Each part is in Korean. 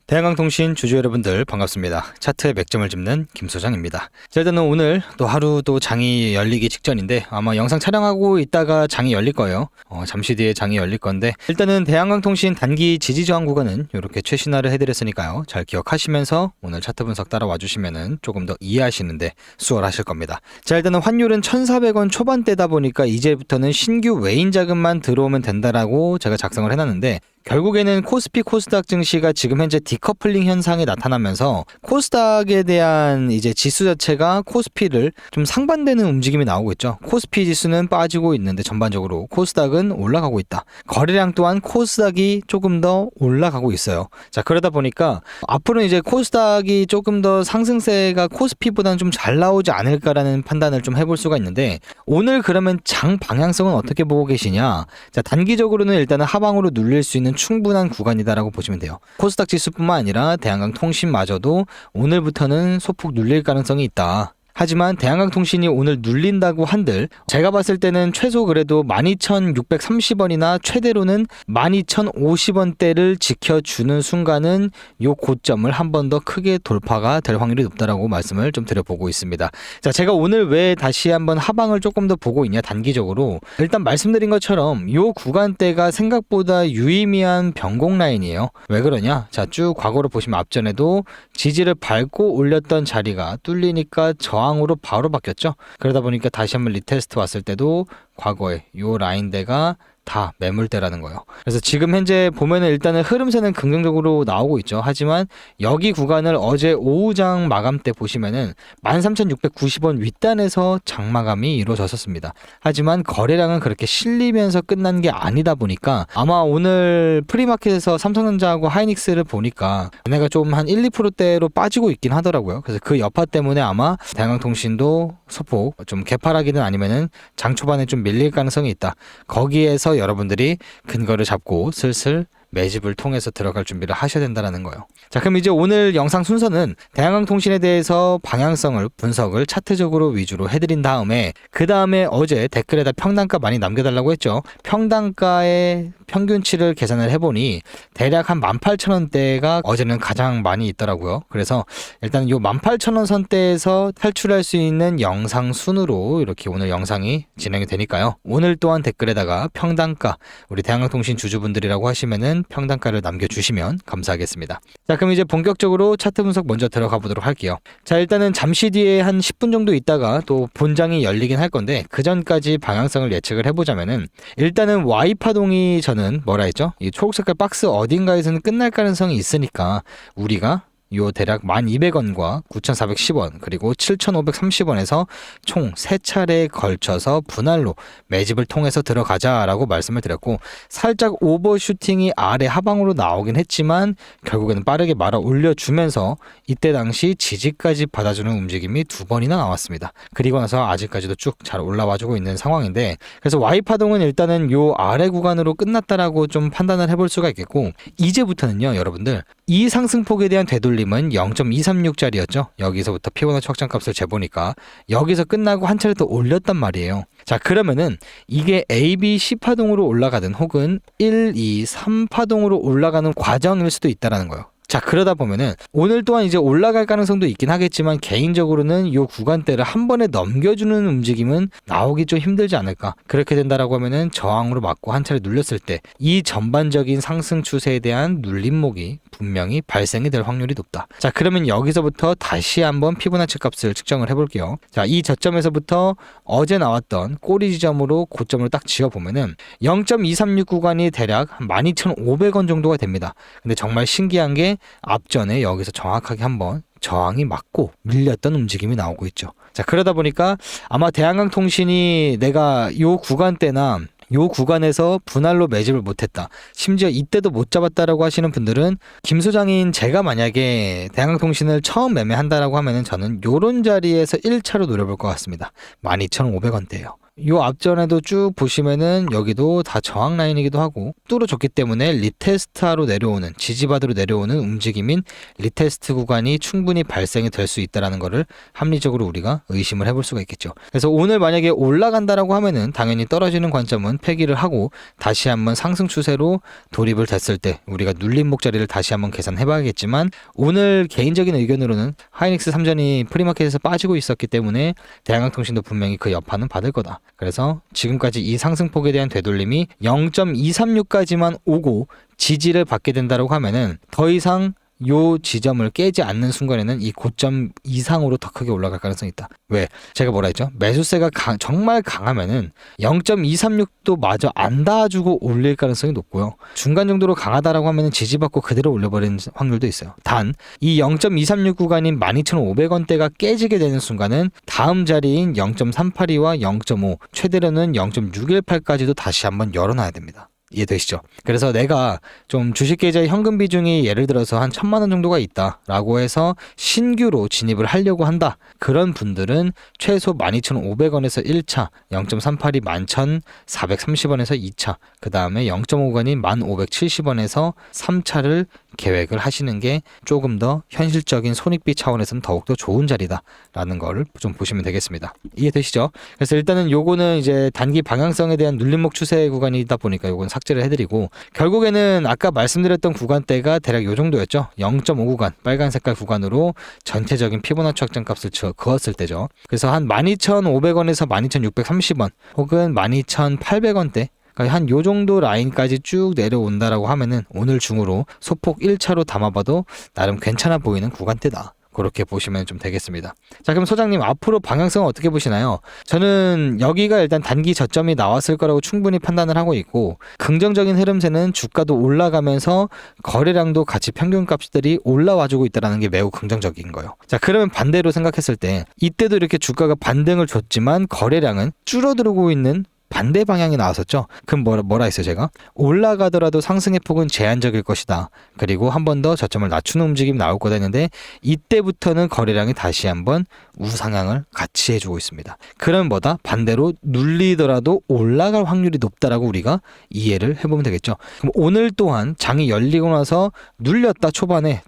대한강통신 주주 여러분들 반갑습니다. 차트의 맥점을 짚는 김소장입니다. 자, 일단은 오늘 또 하루 또 장이 열리기 직전인데 아마 영상 촬영하고 있다가 장이 열릴 거예요. 잠시 뒤에 장이 열릴 건데 일단은 대한강통신 단기 지지 저항 구간은 이렇게 최신화를 해드렸으니까요. 잘 기억하시면서 오늘 차트 분석 따라와 주시면은 조금 더 이해하시는데 수월하실 겁니다. 자, 일단은 환율은 1,400원 초반대다 보니까 이제부터는 신규 외인 자금만 들어오면 된다라고 제가 작성을 해놨는데 결국에는 코스피 코스닥 증시가 지금 현재 디커플링 현상이 나타나면서 코스닥에 대한 이제 지수 자체가 코스피를 좀 상반되는 움직임이 나오고 있죠. 코스피 지수는 빠지고 있는데 전반적으로 코스닥은 올라가고 있다. 거래량 또한 코스닥이 조금 더 올라가고 있어요. 자, 그러다 보니까 앞으로는 이제 코스닥이 조금 더 상승세가 코스피보다는 좀 잘 나오지 않을까라는 판단을 좀 해볼 수가 있는데 오늘 그러면 장 방향성은 어떻게 보고 계시냐? 자, 단기적으로는 일단은 하방으로 눌릴 수 있는 충분한 구간이다라고 보시면 돼요. 코스닥 지수뿐만 아니라 대한강통신마저도 오늘부터는 소폭 눌릴 가능성이 있다. 하지만 대한강통신이 오늘 눌린다고 한들 제가 봤을 때는 최소 그래도 12,630원이나 최대로는 12,050원대를 지켜주는 순간은 이 고점을 한 번 더 크게 돌파가 될 확률이 높다라고 말씀을 좀 드려보고 있습니다. 자, 제가 오늘 왜 다시 한번 하방을 조금 더 보고 있냐 단기적으로 일단 말씀드린 것처럼 이 구간대가 생각보다 유의미한 변곡 라인이에요. 왜 그러냐? 자, 쭉 과거로 보시면 앞전에도 지지를 밟고 올렸던 자리가 뚫리니까 저항으로 바로 바뀌었죠. 그러다 보니까 다시 한번 리테스트 왔을 때도 과거에 이 라인대가 다 매물대라는 거예요. 그래서 지금 현재 보면은 일단은 흐름세는 긍정적으로 나오고 있죠. 하지만 여기 구간을 어제 오후장 마감 때 보시면은 13,690원 윗단에서 장마감이 이루어졌었습니다. 하지만 거래량은 그렇게 실리면서 끝난 게 아니다 보니까 아마 오늘 프리마켓에서 삼성전자하고 하이닉스를 보니까 얘네가 좀 한 1, 2%대로 빠지고 있긴 하더라고요. 그래서 그 여파 때문에 아마 대한강통신도 소폭 좀 개파락이든 아니면은 장 초반에 좀 밀릴 가능성이 있다. 거기에서 여러분들이 근거를 잡고 슬슬 매집을 통해서 들어갈 준비를 하셔야 된다는 거예요. 자, 그럼 이제 오늘 영상 순서는 대한강통신에 대해서 방향성을 분석을 차트적으로 위주로 해드린 다음에 그 다음에 어제 댓글에다 평단가 많이 남겨달라고 했죠. 평단가의 평균치를 계산을 해보니 대략 한 18,000원대가 어제는 가장 많이 있더라고요. 그래서 일단 이 18,000원 선대에서 탈출할 수 있는 영상 순으로 이렇게 오늘 영상이 진행이 되니까요. 오늘 또한 댓글에다가 평단가 우리 대한강통신 주주분들이라고 하시면은 평단가를 남겨주시면 감사하겠습니다. 자, 그럼 이제 본격적으로 차트 분석 먼저 들어가 보도록 할게요. 자, 일단은 잠시 뒤에 한 10분 정도 있다가 또 본장이 열리긴 할 건데 그 전까지 방향성을 예측을 해보자면은 일단은 Y파동이 저는 뭐라 했죠? 이 초록색깔 박스 어딘가에서는 끝날 가능성이 있으니까 우리가 요 대략 1,200원과 9,410원 그리고 7,530원에서 총 3차례에 걸쳐서 분할로 매집을 통해서 들어가자라고 말씀을 드렸고 살짝 오버슈팅이 아래 하방으로 나오긴 했지만 결국에는 빠르게 말아 올려주면서 이때 당시 지지까지 받아주는 움직임이 2번이나 나왔습니다. 그리고 나서 아직까지도 쭉 잘 올라와주고 있는 상황인데 그래서 Y파동은 일단은 요 아래 구간으로 끝났다라고 좀 판단을 해볼 수가 있겠고 이제부터는요 여러분들 이 상승폭에 대한 되돌림은 0.236짜리였죠. 여기서부터 피보나치 확장값을 재보니까 여기서 끝나고 한 차례 더 올렸단 말이에요. 자, 그러면은 이게 A, B, C 파동으로 올라가든 혹은 1, 2, 3파동으로 올라가는 과정일 수도 있다는 거예요. 자, 그러다 보면은 오늘 또한 이제 올라갈 가능성도 있긴 하겠지만 개인적으로는 이 구간대를 한 번에 넘겨주는 움직임은 나오기 좀 힘들지 않을까. 그렇게 된다라고 하면은 저항으로 맞고 한 차례 눌렸을 때 이 전반적인 상승 추세에 대한 눌림목이 분명히 발생이 될 확률이 높다. 자, 그러면 여기서부터 다시 한번 피보나치 값을 측정을 해볼게요. 자, 이 저점에서부터 어제 나왔던 꼬리 지점으로 고점을 딱 지어보면은 0.236 구간이 대략 12,500원 정도가 됩니다. 근데 정말 신기한 게 앞전에 여기서 정확하게 한번 저항이 맞고 밀렸던 움직임이 나오고 있죠. 자, 그러다 보니까 아마 대한강통신이 내가 요 구간대나 요 구간에서 분할로 매집을 못했다. 심지어 이때도 못 잡았다라고 하시는 분들은 김 소장인 제가 만약에 대한강통신을 처음 매매한다라고 하면은 저는 요런 자리에서 1차로 노려볼 것 같습니다. 12,500원대예요. 요 앞전에도 쭉 보시면은 여기도 다 저항 라인이기도 하고 뚫어줬기 때문에 리테스트하러 내려오는, 지지받으러 내려오는 움직임인 리테스트 구간이 충분히 발생이 될 수 있다는 것을 합리적으로 우리가 의심을 해볼 수가 있겠죠. 그래서 오늘 만약에 올라간다라고 하면은 당연히 떨어지는 관점은 폐기를 하고 다시 한번 상승 추세로 돌입을 됐을 때 우리가 눌린 목자리를 다시 한번 계산해 봐야겠지만, 오늘 개인적인 의견으로는 하이닉스 3전이 프리마켓에서 빠지고 있었기 때문에 대한항통신도 분명히 그 여파는 받을 거다. 그래서 지금까지 이 상승폭에 대한 되돌림이 0.236까지만 오고 지지를 받게 된다고 하면은 더 이상 요 지점을 깨지 않는 순간에는 이 고점 이상으로 더 크게 올라갈 가능성이 있다. 왜? 제가 뭐라 했죠? 매수세가 정말 강하면은 0.236도 마저 안 닿아주고 올릴 가능성이 높고요. 중간 정도로 강하다라고 하면은 지지받고 그대로 올려버리는 확률도 있어요. 단 이 0.236 구간인 12,500원대가 깨지게 되는 순간은 다음 자리인 0.382와 0.5, 최대로는 0.618까지도 다시 한번 열어놔야 됩니다. 이해되시죠? 그래서 내가 좀 주식계좌의 현금 비중이 예를 들어서 한 1,000만 원 정도가 있다라고 해서 신규로 진입을 하려고 한다. 그런 분들은 최소 12,500원에서 1차, 0.382 11,430원에서 2차, 그 다음에 0.5건인 1,570원에서 3차를 계획을 하시는 게 조금 더 현실적인 손익비 차원에서는 더욱더 좋은 자리다라는 걸 좀 보시면 되겠습니다. 이해되시죠? 그래서 일단은 요거는 이제 단기 방향성에 대한 눌림목 추세 구간이다 보니까 요건 삭제를 해드리고, 결국에는 아까 말씀드렸던 구간대가 대략 요 정도였죠. 0.5 구간, 빨간 색깔 구간으로 전체적인 피보나치 확정값을 그었을 때죠. 그래서 한 12,500원에서 12,630원 혹은 12,800원대, 한 요 정도 라인까지 쭉 내려온다라고 하면은 오늘 중으로 소폭 1차로 담아봐도 나름 괜찮아 보이는 구간대다. 그렇게 보시면 좀 되겠습니다. 자, 그럼 소장님 앞으로 방향성은 어떻게 보시나요? 저는 여기가 일단 단기 저점이 나왔을 거라고 충분히 판단을 하고 있고, 긍정적인 흐름세는 주가도 올라가면서 거래량도 같이 평균값들이 올라와주고 있다는 게 매우 긍정적인 거예요. 자, 그러면 반대로 생각했을 때 이때도 이렇게 주가가 반등을 줬지만 거래량은 줄어들고 있는 반대 방향이 나왔었죠. 그럼 뭐라 했어요 제가? 올라가더라도 상승의 폭은 제한적일 것이다. 그리고 한 번 더 저점을 낮추는 움직임이 나올 거다 했는데, 이때부터는 거래량이 다시 한번 우상향을 같이 해주고 있습니다. 그럼 뭐다? 반대로 눌리더라도 올라갈 확률이 높다라고 우리가 이해를 해보면 되겠죠. 그럼 오늘 또한 장이 열리고 나서 눌렸다,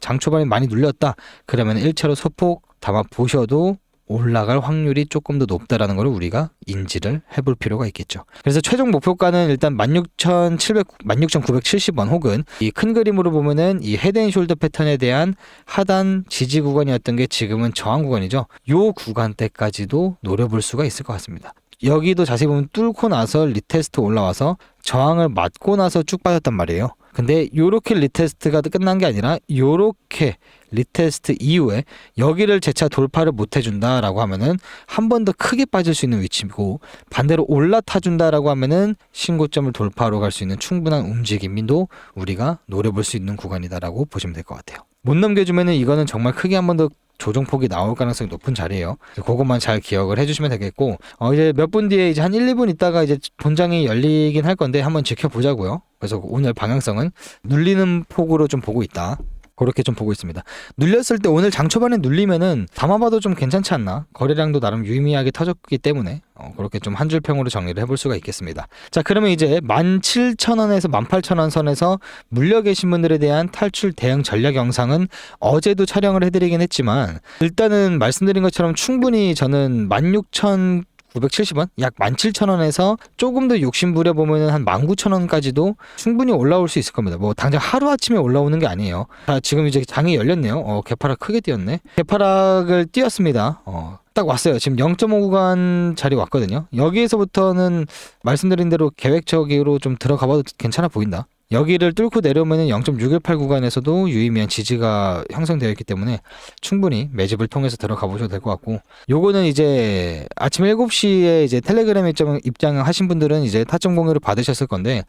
장 초반에 많이 눌렸다. 그러면 1차로 소폭 담아 보셔도 올라갈 확률이 조금 더 높다라는 걸 우리가 인지를 해볼 필요가 있겠죠. 그래서 최종 목표가는 일단 16,970원 혹은 이 큰 그림으로 보면은 이 헤드앤숄더 패턴에 대한 하단 지지 구간이었던 게 지금은 저항 구간이죠. 요 구간대까지도 노려볼 수가 있을 것 같습니다. 여기도 자세히 보면 뚫고 나서 리테스트 올라와서 저항을 맞고 나서 쭉 빠졌단 말이에요. 근데 요렇게 리테스트가 끝난 게 아니라 요렇게 리테스트 이후에 여기를 재차 돌파를 못 해준다라고 하면은 한 번 더 크게 빠질 수 있는 위치이고, 반대로 올라타준다라고 하면은 신고점을 돌파하러 갈 수 있는 충분한 움직임도 우리가 노려볼 수 있는 구간이다라고 보시면 될 것 같아요. 못 넘겨주면은 이거는 정말 크게 한 번 더 조정폭이 나올 가능성이 높은 자리예요. 그것만 잘 기억을 해주시면 되겠고, 이제 몇 분 뒤에 이제 한 1, 2분 있다가 이제 본장이 열리긴 할 건데 한번 지켜보자고요. 그래서 오늘 방향성은 눌리는 폭으로 좀 보고 있다. 그렇게 좀 보고 있습니다. 눌렸을 때 오늘 장 초반에 눌리면은 담아봐도 좀 괜찮지 않나? 거래량도 나름 유의미하게 터졌기 때문에 그렇게 좀 한 줄 평으로 정리를 해볼 수가 있겠습니다. 자, 그러면 이제 17,000원에서 18,000원 선에서 물려 계신 분들에 대한 탈출 대응 전략 영상은 어제도 촬영을 해드리긴 했지만, 일단은 말씀드린 것처럼 충분히 저는 16,970원? 약 17,000원에서 조금 더 욕심 부려보면 한 19,000원까지도 충분히 올라올 수 있을 겁니다. 뭐 당장 하루아침에 올라오는 게 아니에요. 자, 지금 이제 장이 열렸네요. 개파락 크게 뛰었네. 개파락을 뛰었습니다. 딱 왔어요. 지금 0.5 구간 자리 왔거든요. 여기에서부터는 말씀드린 대로 계획적으로 좀 들어가봐도 괜찮아 보인다. 여기를 뚫고 내려오면 0.618 구간에서도 유의미한 지지가 형성되어 있기 때문에 충분히 매집을 통해서 들어가 보셔도 될 것 같고, 요거는 이제 아침 7시에 이제 텔레그램에 입장하신 분들은 이제 타점 공유를 받으셨을 건데,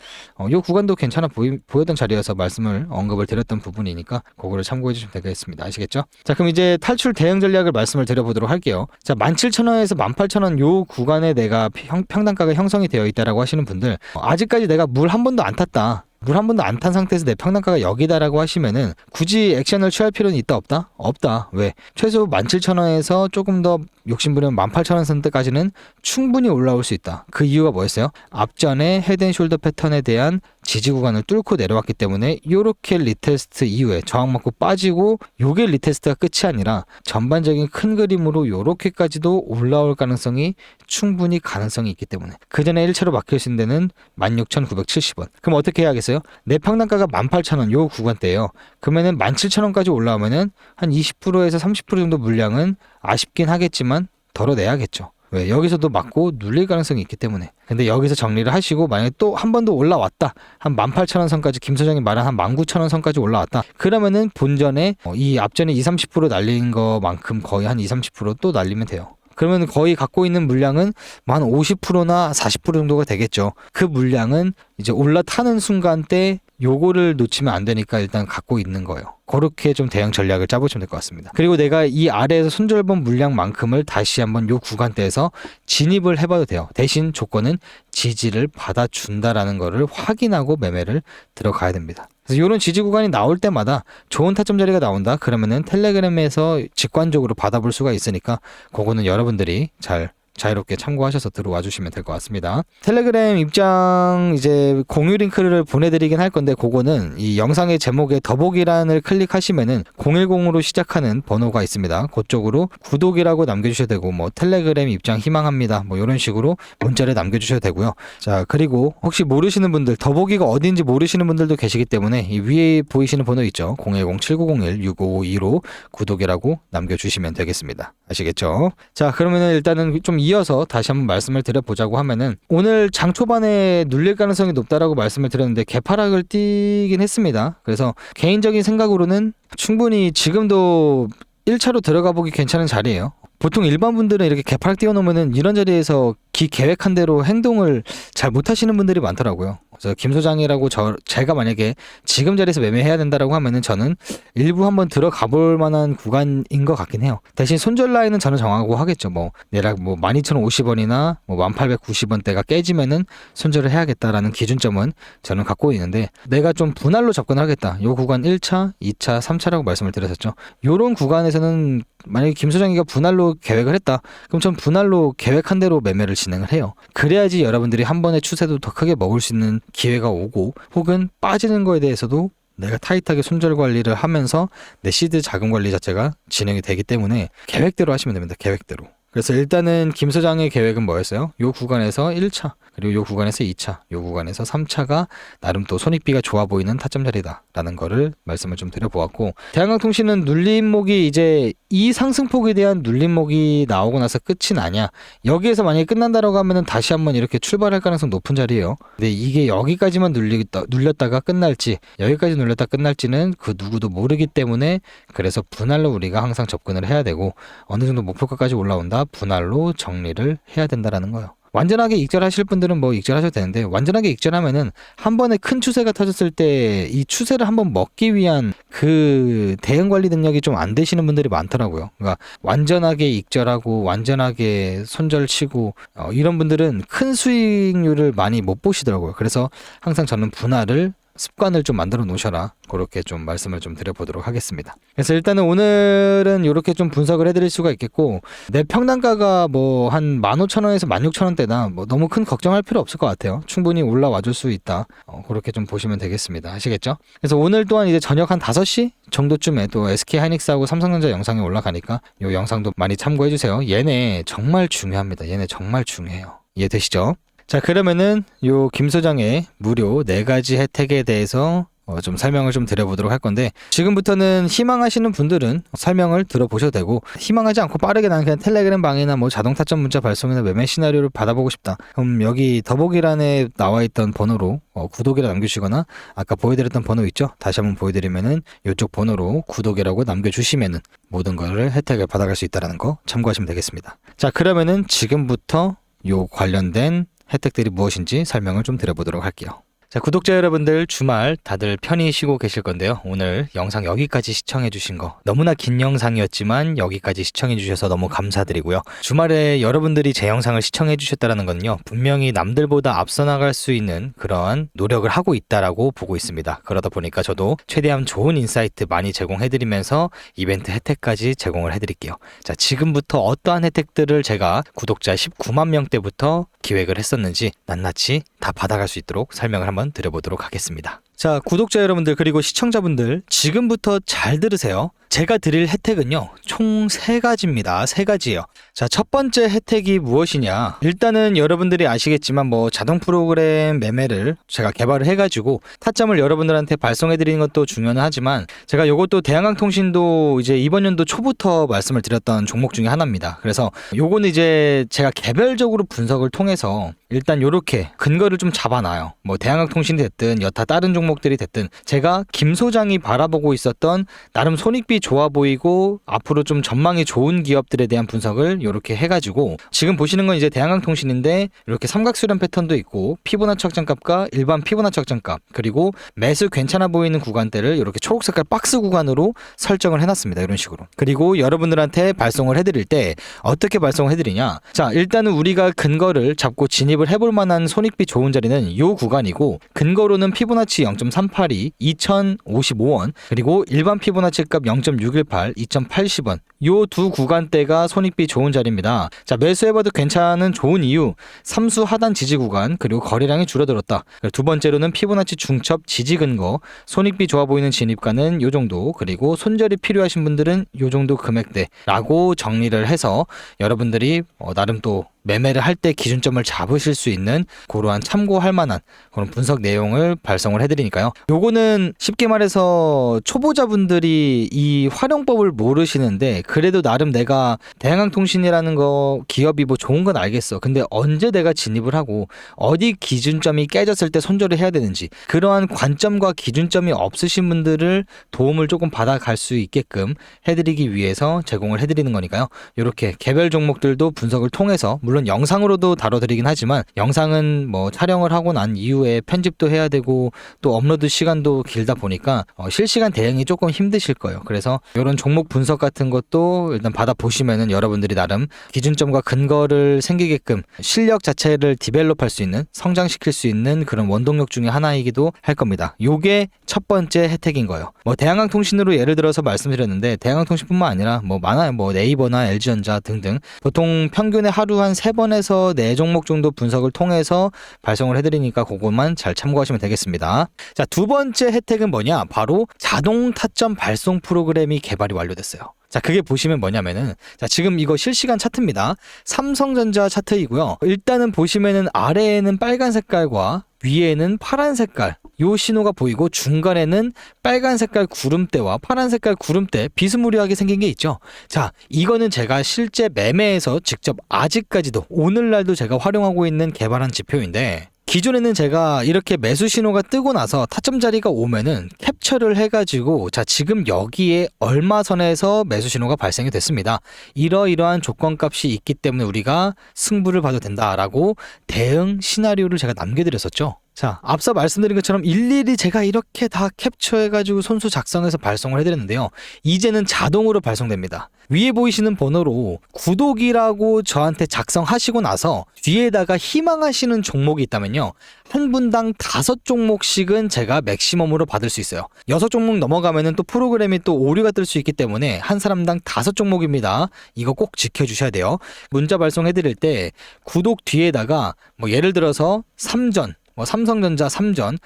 요 구간도 괜찮아 보였던 자리여서 말씀을 언급을 드렸던 부분이니까 그거를 참고해 주시면 되겠습니다. 아시겠죠? 자, 그럼 이제 탈출 대응 전략을 말씀을 드려보도록 할게요. 자, 17,000원에서 18,000원 요 구간에 내가 평단가가 형성이 되어 있다라고 하시는 분들, 아직까지 내가 물 한 번도 안 탔다. 물 한 번도 안 탄 상태에서 내 평단가가 여기다라고 하시면은 굳이 액션을 취할 필요는 있다 없다? 없다. 왜? 최소 17,000원에서 조금 더 욕심부리면 18,000원 선대까지는 충분히 올라올 수 있다. 그 이유가 뭐였어요? 앞전에 헤드앤숄더 패턴에 대한 지지 구간을 뚫고 내려왔기 때문에 요렇게 리테스트 이후에 저항 맞고 빠지고 요게 리테스트가 끝이 아니라 전반적인 큰 그림으로 요렇게까지도 올라올 가능성이 충분히 가능성이 있기 때문에 그 전에 1차로 막혀있는 데는 16,970원. 그럼 어떻게 해야겠어요? 내 평단가가 18,000원 요 구간대예요. 그러면은 17,000원까지 올라오면은 한 20%에서 30% 정도 물량은 아쉽긴 하겠지만 덜어내야겠죠. 왜? 여기서도 맞고 눌릴 가능성이 있기 때문에. 근데 여기서 정리를 하시고 만약에 또 한 번 더 올라왔다. 한 18,000원 선까지 김 소장이 말한 한 19,000원 선까지 올라왔다. 그러면은 본전에 이 앞전에 20-30% 날린 거만큼 거의 한 20-30% 또 날리면 돼요. 그러면 거의 갖고 있는 물량은 한 50%나 40% 정도가 되겠죠. 그 물량은 이제 올라타는 순간 때 요거를 놓치면 안 되니까 일단 갖고 있는 거예요. 그렇게 좀 대응 전략을 짜보시면 될 것 같습니다. 그리고 내가 이 아래에서 손절본 물량만큼을 다시 한번 요 구간대에서 진입을 해봐도 돼요. 대신 조건은 지지를 받아준다라는 거를 확인하고 매매를 들어가야 됩니다. 그래서 이런 지지 구간이 나올 때마다 좋은 타점 자리가 나온다. 그러면은 텔레그램에서 직관적으로 받아볼 수가 있으니까 그거는 여러분들이 잘 자유롭게 참고하셔서 들어와 주시면 될 것 같습니다. 텔레그램 입장 이제 공유 링크를 보내드리긴 할 건데 그거는 이 영상의 제목에 더보기란을 클릭하시면은 010으로 시작하는 번호가 있습니다. 그쪽으로 구독이라고 남겨주셔도 되고 뭐 텔레그램 입장 희망합니다. 뭐 이런 식으로 문자를 남겨주셔도 되고요. 자 그리고 혹시 모르시는 분들 더보기가 어딘지 모르시는 분들도 계시기 때문에 이 위에 보이시는 번호 있죠. 010-7901-6552로 구독이라고 남겨주시면 되겠습니다. 아시겠죠? 자 그러면은 일단은 좀 이어서 다시 한번 말씀을 드려보자고 하면은 오늘 장 초반에 눌릴 가능성이 높다라고 말씀을 드렸는데 개파락을 띄긴 했습니다. 그래서 개인적인 생각으로는 충분히 지금도 1차로 들어가 보기 괜찮은 자리예요. 보통 일반 분들은 이렇게 개파락 띄워놓으면은 이런 자리에서 계획한 대로 행동을 잘 못하시는 분들이 많더라고요. 그래서 김 소장이라고 제가 만약에 지금 자리에서 매매해야 된다라고 하면은 저는 일부 한번 들어가 볼 만한 구간인 것 같긴 해요. 대신 손절 라인은 저는 정하고 하겠죠. 뭐 내락 뭐 12,050원이나 뭐 1,890원대가 깨지면은 손절을 해야겠다라는 기준점은 저는 갖고 있는데 내가 좀 분할로 접근을 하겠다. 요 구간 1차, 2차, 3차라고 말씀을 드렸었죠. 요런 구간에서는 만약에 김 소장이가 분할로 계획을 했다. 그럼 전 분할로 계획한 대로 매매를 진행을 해요. 그래야지 여러분들이 한 번의 추세도 더 크게 먹을 수 있는 기회가 오고 혹은 빠지는 거에 대해서도 내가 타이트하게 손절 관리를 하면서 내 시드 자금 관리 자체가 진행이 되기 때문에 계획대로 하시면 됩니다. 계획대로. 그래서 일단은 김 소장의 계획은 뭐였어요? 요 구간에서 1차, 그리고 요 구간에서 2차, 요 구간에서 3차가 나름 또 손익비가 좋아 보이는 타점 자리다라는 거를 말씀을 좀 드려보았고, 대한항공통신은 눌림목이 이제 이 상승폭에 대한 눌림목이 나오고 나서 끝이 나냐, 여기에서 만약에 끝난다라고 하면은 다시 한번 이렇게 출발할 가능성 높은 자리예요. 근데 이게 여기까지만 눌렸다가 끝날지, 여기까지 눌렸다 끝날지는 그 누구도 모르기 때문에 그래서 분할로 우리가 항상 접근을 해야 되고 어느 정도 목표가까지 올라온다. 분할로 정리를 해야 된다라는 거예요. 완전하게 익절하실 분들은 뭐 익절하셔도 되는데 완전하게 익절하면은 한 번에 큰 추세가 터졌을 때 이 추세를 한번 먹기 위한 그 대응 관리 능력이 좀 안 되시는 분들이 많더라고요. 그러니까 완전하게 익절하고 완전하게 손절치고 이런 분들은 큰 수익률을 많이 못 보시더라고요. 그래서 항상 저는 분할을 습관을 좀 만들어 놓으셔라. 그렇게 좀 말씀을 좀 드려보도록 하겠습니다. 그래서 일단은 오늘은 이렇게 좀 분석을 해드릴 수가 있겠고, 내 평단가가 뭐 한 15,000원에서 16,000원대다. 뭐 너무 큰 걱정할 필요 없을 것 같아요. 충분히 올라와 줄 수 있다. 그렇게 좀 보시면 되겠습니다. 아시겠죠? 그래서 오늘 또한 이제 저녁 한 5시 정도쯤에 또 SK하이닉스하고 삼성전자 영상이 올라가니까 이 영상도 많이 참고해 주세요. 얘네 정말 중요합니다. 얘네 정말 중요해요. 이해되시죠? 자 그러면은 요 김 소장의 무료 4가지 혜택에 대해서 좀 설명을 좀 드려보도록 할 건데, 지금부터는 희망하시는 분들은 설명을 들어보셔도 되고, 희망하지 않고 빠르게 나는 그냥 텔레그램 방이나 뭐 자동 타점 문자 발송이나 매매 시나리오를 받아보고 싶다. 그럼 여기 더보기란에 나와 있던 번호로 구독이라 남겨주시거나 아까 보여드렸던 번호 있죠? 다시 한번 보여드리면은 이쪽 번호로 구독이라고 남겨주시면은 모든 거를 혜택을 받아갈 수 있다는 거 참고하시면 되겠습니다. 자 그러면은 지금부터 요 관련된 혜택들이 무엇인지 설명을 좀 드려보도록 할게요. 자, 구독자 여러분들 주말 다들 편히 쉬고 계실 건데요. 오늘 영상 여기까지 시청해 주신 거 너무나 긴 영상이었지만 여기까지 시청해 주셔서 너무 감사드리고요. 주말에 여러분들이 제 영상을 시청해 주셨다는 건요. 분명히 남들보다 앞서 나갈 수 있는 그러한 노력을 하고 있다라고 보고 있습니다. 그러다 보니까 저도 최대한 좋은 인사이트 많이 제공해 드리면서 이벤트 혜택까지 제공을 해 드릴게요. 자, 지금부터 어떠한 혜택들을 제가 구독자 19만 명대부터 기획을 했었는지 낱낱이 다 받아갈 수 있도록 설명을 한번 드려보도록 하겠습니다. 자, 구독자 여러분들 그리고 시청자분들 지금부터 잘 들으세요. 제가 드릴 혜택은요 총 3가지입니다. 3가지예요. 자, 첫 번째 혜택이 무엇이냐, 일단은 여러분들이 아시겠지만 자동 프로그램 매매를 제가 개발을 해가지고 타점을 여러분들한테 발송해 드리는 것도 중요는 하지만 제가 요것도 대한항통신도 이제 이번 연도 초부터 말씀을 드렸던 종목 중에 하나입니다. 그래서 요거는 이제 제가 개별적으로 분석을 통해서 일단 요렇게 근거를 좀 잡아놔요. 대한항통신이 됐든 여타 다른 종목들이 됐든 제가 김 소장이 바라보고 있었던 나름 손익비 좋아 보이고 앞으로 좀 전망이 좋은 기업들에 대한 분석을 이렇게 해가지고 지금 보시는 건 이제 대한항통신인데 이렇게 삼각수렴 패턴도 있고 피보나치 확장값과 일반 피보나치 확장값 그리고 매수 괜찮아 보이는 구간대를 이렇게 초록색깔 박스 구간으로 설정을 해놨습니다. 이런 식으로. 그리고 여러분들한테 발송을 해드릴 때 어떻게 발송을 해드리냐, 자, 일단은 우리가 근거를 잡고 진입을 해볼 만한 손익비 좋은 자리는 이 구간이고 근거로는 피보나치 0.382, 2055원 그리고 일반 피보나치 값 0.618, 2.80원 요 두 구간대가 손익비 좋은 자리입니다. 자, 매수해봐도 괜찮은 좋은 이유, 삼수 하단 지지 구간 그리고 거래량이 줄어들었다. 두 번째로는 피보나치 중첩 지지 근거, 손익비 좋아 보이는 진입가는 요 정도, 그리고 손절이 필요하신 분들은 요 정도 금액대라고 정리를 해서 여러분들이 나름 또 매매를 할 때 기준점을 잡으실 수 있는 그러한 참고할 만한 그런 분석 내용을 발송을 해드리니까요. 요거는 쉽게 말해서 초보자분들이 이 활용법을 모르시는데 그래도 나름 내가 대한항통신이라는 거 기업이 좋은 건 알겠어. 근데 언제 내가 진입을 하고 어디 기준점이 깨졌을 때 손절을 해야 되는지 그러한 관점과 기준점이 없으신 분들을 도움을 조금 받아갈 수 있게끔 해드리기 위해서 제공을 해드리는 거니까요. 이렇게 개별 종목들도 분석을 통해서 물론 영상으로도 다뤄드리긴 하지만 영상은 촬영을 하고 난 이후에 편집도 해야 되고 또 업로드 시간도 길다 보니까 실시간 대응이 조금 힘드실 거예요. 그래서 이런 종목 분석 같은 것도 일단 받아보시면은 여러분들이 나름 기준점과 근거를 생기게끔 실력 자체를 디벨롭할 수 있는, 성장시킬 수 있는 그런 원동력 중에 하나이기도 할 겁니다. 요게 첫 번째 혜택인 거예요. 대한항통신으로 예를 들어서 말씀드렸는데 대한항통신뿐만 아니라 많아요. 네이버나 LG전자 등등 보통 평균에 하루 한 3번에서 4종목 정도 분석을 통해서 발송을 해드리니까 그것만 잘 참고하시면 되겠습니다. 자, 두 번째 혜택은 뭐냐, 바로 자동 타점 발송 프로그램이 개발이 완료됐어요. 자, 그게 보시면 뭐냐면은, 자, 지금 이거 실시간 차트입니다. 삼성전자 차트이고요. 일단은 보시면은 아래에는 빨간 색깔과 위에는 파란 색깔 요 신호가 보이고 중간에는 빨간 색깔 구름대와 파란 색깔 구름대 비스무리하게 생긴 게 있죠. 자, 이거는 제가 실제 매매에서 직접 아직까지도 오늘날도 제가 활용하고 있는 개발한 지표인데, 기존에는 제가 이렇게 매수 신호가 뜨고 나서 타점 자리가 오면은 캡처를 해가지고 자, 지금 여기에 얼마 선에서 매수 신호가 발생이 됐습니다. 이러이러한 조건값이 있기 때문에 우리가 승부를 봐도 된다라고 대응 시나리오를 제가 남겨드렸었죠. 자, 앞서 말씀드린 것처럼 일일이 제가 이렇게 다 캡처해가지고 손수 작성해서 발송을 해드렸는데요. 이제는 자동으로 발송됩니다. 위에 보이시는 번호로 구독이라고 저한테 작성하시고 나서 뒤에다가 희망하시는 종목이 있다면요, 한 분당 5종목씩은 제가 맥시멈으로 받을 수 있어요. 6종목 넘어가면은 또 프로그램이 또 오류가 뜰 수 있기 때문에 한 사람당 5종목입니다. 이거 꼭 지켜주셔야 돼요. 문자 발송해드릴 때 구독 뒤에다가 예를 들어서 삼전, 삼성전자 3전,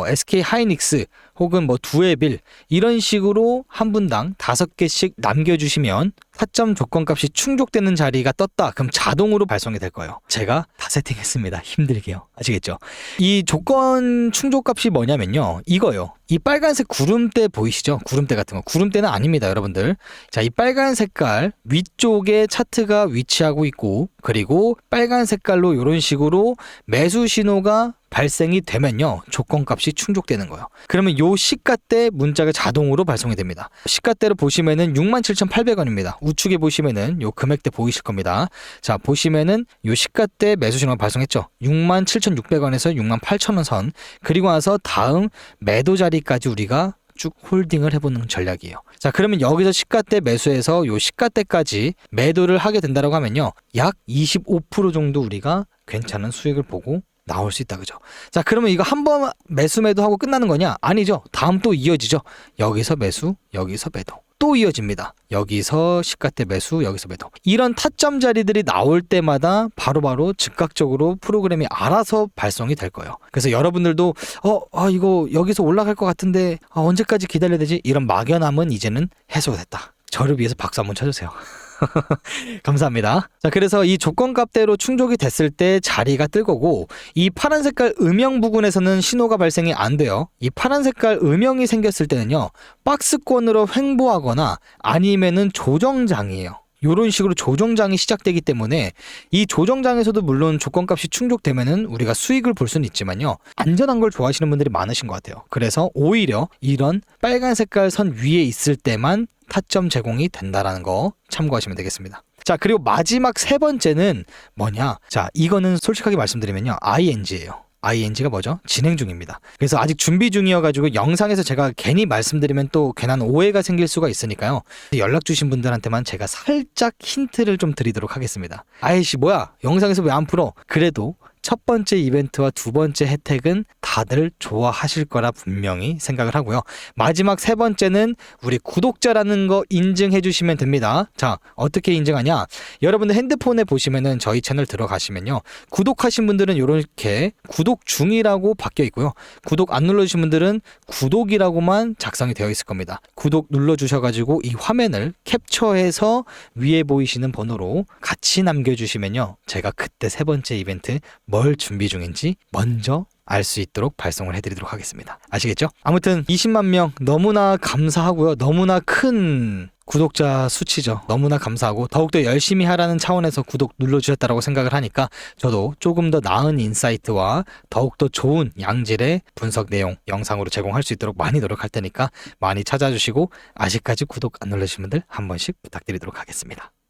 SK 하이닉스 혹은 두에빌 이런 식으로 한 분당 5개씩 남겨주시면 타점 조건값이 충족되는 자리가 떴다. 그럼 자동으로 발송이 될 거예요. 제가 다 세팅했습니다. 힘들게요. 아시겠죠? 이 조건 충족값이 뭐냐면요, 이거요. 이 빨간색 구름대 보이시죠? 구름대 같은 거. 구름대는 아닙니다, 여러분들. 자, 이 빨간 색깔 위쪽에 차트가 위치하고 있고, 그리고 빨간 색깔로 이런 식으로 매수 신호가 발생이 되면요, 조건값이 충족되는 거예요. 그러면 요 시가대 문자가 자동으로 발송이 됩니다. 시가대로 보시면은 67,800원입니다. 우측에 보시면은 요 금액대 보이실 겁니다. 자, 보시면은 요 시가대 매수 신호가 발송했죠. 67,600원에서 68,000원 선. 그리고 나서 다음 매도 자리까지 우리가 쭉 홀딩을 해보는 전략이에요. 자, 그러면 여기서 시가대 매수해서 요 시가대까지 매도를 하게 된다고 하면요, 약 25% 정도 우리가 괜찮은 수익을 보고 나올 수 있다, 그죠? 자, 그러면 이거 한 번 매수 매도하고 끝나는 거냐? 아니죠. 다음 또 이어지죠. 여기서 매수, 여기서 매도. 또 이어집니다. 여기서 시가대 매수, 여기서 매도. 이런 타점 자리들이 나올 때마다 바로바로 즉각적으로 프로그램이 알아서 발송이 될 거예요. 그래서 여러분들도 이거 여기서 올라갈 것 같은데 언제까지 기다려야 되지? 이런 막연함은 이제는 해소가 됐다. 저를 위해서 박수 한번 쳐주세요. 감사합니다. 자, 그래서 이 조건값대로 충족이 됐을 때 자리가 뜰 거고, 이 파란 색깔 음영 부근에서는 신호가 발생이 안 돼요. 이 파란 색깔 음영이 생겼을 때는요, 박스권으로 횡보하거나 아니면은 조정장이에요. 이런 식으로 조정장이 시작되기 때문에 이 조정장에서도 물론 조건값이 충족되면은 우리가 수익을 볼 수는 있지만요, 안전한 걸 좋아하시는 분들이 많으신 것 같아요. 그래서 오히려 이런 빨간 색깔 선 위에 있을 때만 타점 제공이 된다라는 거 참고하시면 되겠습니다. 자, 그리고 마지막 세 번째는 뭐냐? 자, 이거는 솔직하게 말씀드리면요, ING예요. ING가 뭐죠? 진행 중입니다. 그래서 아직 준비 중이어가지고 영상에서 제가 괜히 말씀드리면 또 괜한 오해가 생길 수가 있으니까요, 연락 주신 분들한테만 제가 살짝 힌트를 좀 드리도록 하겠습니다. 아이씨 뭐야, 영상에서 왜 안 풀어? 그래도 첫 번째 이벤트와 두 번째 혜택은 다들 좋아하실 거라 분명히 생각을 하고요. 마지막 세 번째는 우리 구독자라는 거 인증해 주시면 됩니다. 자, 어떻게 인증하냐? 여러분들 핸드폰에 보시면은 저희 채널 들어가시면요, 구독하신 분들은 이렇게 구독 중이라고 바뀌어 있고요, 구독 안 눌러주신 분들은 구독이라고만 작성이 되어 있을 겁니다. 구독 눌러주셔가지고 이 화면을 캡처해서 위에 보이시는 번호로 같이 남겨주시면요, 제가 그때 세 번째 이벤트 뭘 준비 중인지 먼저 알 수 있도록 발송을 해드리도록 하겠습니다. 아시겠죠? 아무튼 20만 명 너무나 감사하고요. 너무나 큰 구독자 수치죠. 너무나 감사하고 더욱더 열심히 하라는 차원에서 구독 눌러주셨다고 생각을 하니까 저도 조금 더 나은 인사이트와 더욱더 좋은 양질의 분석 내용 영상으로 제공할 수 있도록 많이 노력할 테니까 많이 찾아주시고, 아직까지 구독 안 눌러주신 분들 한 번씩 부탁드리도록 하겠습니다.